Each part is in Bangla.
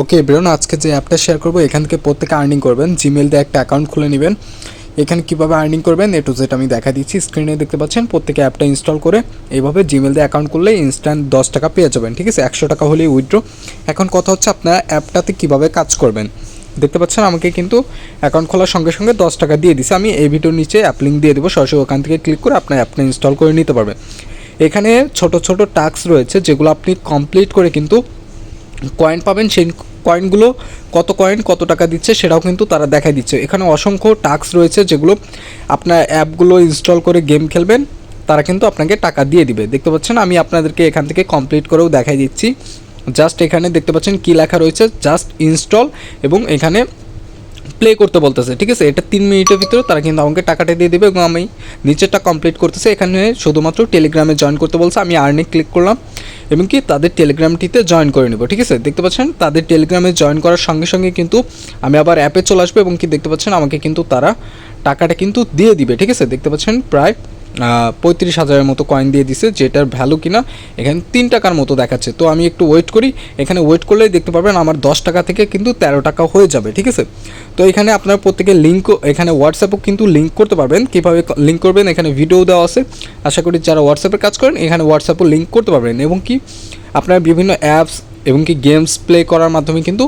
ওকে এভরিওয়ান, আজকে যে অ্যাপটা শেয়ার করবো এখান থেকে প্রত্যেকে আর্নিং করবেন। জিমেল দিয়ে একটা অ্যাকাউন্ট খুলে নেবেন। এখানে কীভাবে আর্নিং করবেন এ টু জেড আমি দেখা দিচ্ছি। স্ক্রিনে দেখতে পাচ্ছেন, প্রত্যেকে অ্যাপটা ইনস্টল করে এইভাবে জিমেল দিয়ে অ্যাকাউন্ট করলে ইনস্ট্যান্ট 10 টাকা পেয়ে যাবেন। ঠিক আছে, 100 টাকা হলেই উইথড্র। এখন কথা হচ্ছে আপনারা অ্যাপটাতে কীভাবে কাজ করবেন। দেখতে পাচ্ছেন আমাকে কিন্তু অ্যাকাউন্ট খোলার সঙ্গে সঙ্গে 10 টাকা দিয়ে দিছে। আমি এই ভিডিওর নিচে অ্যাপ লিঙ্ক দিয়ে দেবো, সরাসরি ওখান থেকে ক্লিক করে আপনার অ্যাপটা ইনস্টল করে নিতে পারবেন। এখানে ছোট ছোট টাস্ক রয়েছে যেগুলো আপনি কমপ্লিট করে কিন্তু কয়েন পাবেন। সেই কয়েনগুলো কত টাকা দিচ্ছে সেটাও কিন্তু তারা দেখাই দিচ্ছে। এখানে অসংখ্য টাস্ক রয়েছে যেগুলো আপনার অ্যাপগুলো ইনস্টল করে গেম খেলবেন, তারা কিন্তু আপনাকে টাকা দিয়ে দিবে। দেখতে পাচ্ছেন আমি আপনাদেরকে এখান থেকে কমপ্লিট করেও দেখাই দিচ্ছি। জাস্ট এখানে দেখতে পাচ্ছেন কী লেখা রয়েছে, জাস্ট ইনস্টল, এবং এখানে প্লে করতে বলতেছে। ঠিক আছে, এটা 3 মিনিটের ভিতরে তারা কিন্তু আমাকে টাকাটা দিয়ে দেবে এবং আমি নিচেরটা কমপ্লিট করতেছে। এখানে শুধুমাত্র টেলিগ্রামে জয়েন করতে বলছে। আমি আর্নিং ক্লিক করলাম এবং কি তাদের টেলিগ্রামটিতে জয়েন করে নেব। ঠিক আছে, দেখতে পাচ্ছেন তাদের টেলিগ্রামে জয়েন করার সঙ্গে সঙ্গে কিন্তু আমি আবার অ্যাপে চলে আসবো এবং কি দেখতে পাচ্ছেন আমাকে কিন্তু তারা টাকাটা কিন্তু দিয়ে দিবে। ঠিক আছে, দেখতে পাচ্ছেন প্রায় 35,000-এর মতো কয়েন দিয়ে দিছে, যেটার ভ্যালু কিনা এখানে 3 টাকার মতো দেখাচ্ছে। তো আমি একটু ওয়েট করি। এখানে ওয়েট করলেই দেখতে পারবেন আমার 10 টাকা থেকে কিন্তু 13 টাকা হয়ে যাবে। ঠিক আছে, তো এখানে আপনার প্রত্যেকের লিঙ্কও, এখানে হোয়াটসঅ্যাপও কিন্তু লিঙ্ক করতে পারবেন। কীভাবে লিঙ্ক করবেন এখানে ভিডিও দেওয়া আছে। আশা করি যারা হোয়াটসঅ্যাপের কাজ করেন এখানে হোয়াটসঅ্যাপও লিঙ্ক করতে পারবেন এবং কি আপনার বিভিন্ন অ্যাপস এবং কি গেমস প্লে করার মাধ্যমে কিন্তু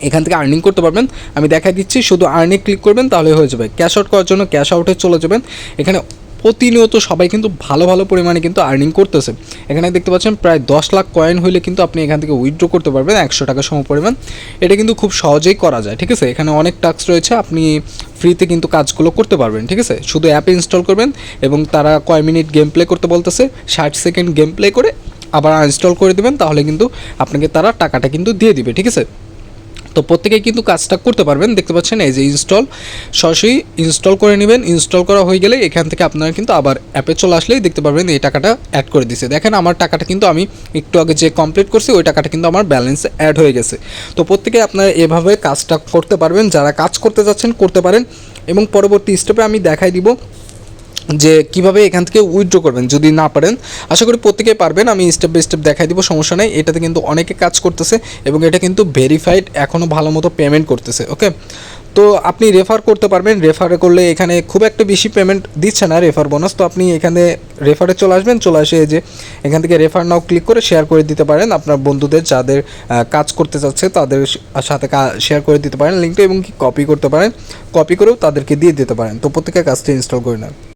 এখান থেকে আর্নিং করতে পারবেন। আমি দেখাই দিচ্ছি, শুধু আর্নিং ক্লিক করবেন তাহলে হয়ে যাবে। ক্যাশ আউট করার জন্য ক্যাশ আউটে চলে যাবেন। এখানে প্রতিনিয়ত সবাই কিন্তু ভালো ভালো পরিমাণে কিন্তু আর্নিং করতেছে। এখানে দেখতে পাচ্ছেন প্রায় 10 লাখ কয়েন হইলে কিন্তু আপনি এখান থেকে উইথড্র করতে পারবেন 100 টাকা সম পরিমাণ। এটা কিন্তু খুব সহজেই করা যায়। ঠিক আছে, এখানে অনেক টাস্ক রয়েছে, আপনি ফ্রিতে কিন্তু কাজগুলো করতে পারবেন। ঠিক আছে, শুধু অ্যাপ ইনস্টল করবেন এবং তারা কয় মিনিট গেম প্লে করতে বলতেছে, 60 সেকেন্ড গেম প্লে করে আবার আনইনস্টল করে দেবেন, তাহলে কিন্তু আপনাকে তারা টাকাটা কিন্তু দিয়ে দিবে। ঠিক আছে, তো প্রত্যেকেই কিন্তু কাজটা করতে পারবেন। দেখতে পাচ্ছেন এই যে ইনস্টল, সরাসরি ইনস্টল করে নেবেন। ইনস্টল করা হয়ে গেলে এখান থেকে আপনারা কিন্তু আবার অ্যাপে চলে আসলেই দেখতে পারবেন এই টাকাটা অ্যাড করে দিছে। দেখেন আমার টাকাটা কিন্তু আমি একটু আগে যে কমপ্লিট করছি ওই টাকাটা কিন্তু আমার ব্যালেন্সে অ্যাড হয়ে গেছে। তো প্রত্যেকে আপনারা এভাবে কাজটা করতে পারবেন। যারা কাজ করতে যাচ্ছেন করতে পারেন এবং পরবর্তী স্টেপে আমি দেখাই দিব যে কীভাবে এখান থেকে উইথড্র করবেন। যদি না পারেন, আশা করি প্রত্যেকেই পারবেন, আমি স্টেপ বাই স্টেপ দেখাই দিব, সমস্যা নেই। এটাতে কিন্তু অনেকে কাজ করতেছে এবং এটা কিন্তু ভেরিফাইড, এখনও ভালো মতো পেমেন্ট করতেছে। ওকে, তো আপনি রেফার করতে পারবেন। রেফারে করলে এখানে খুব একটা বেশি পেমেন্ট দিচ্ছে না রেফার বোনাস। তো আপনি এখানে রেফারে চলে আসবেন, চলে আসে যে এখান থেকে রেফার নাও ক্লিক করে শেয়ার করে দিতে পারেন আপনার বন্ধুদের, যাদের কাজ করতে চাচ্ছে তাদের সাথে শেয়ার করে দিতে পারেন লিঙ্কটা এবং কি কপি করতে পারেন, কপি করেও তাদেরকে দিয়ে দিতে পারেন। তো প্রত্যেকের কাজটা ইনস্টল করে নেন।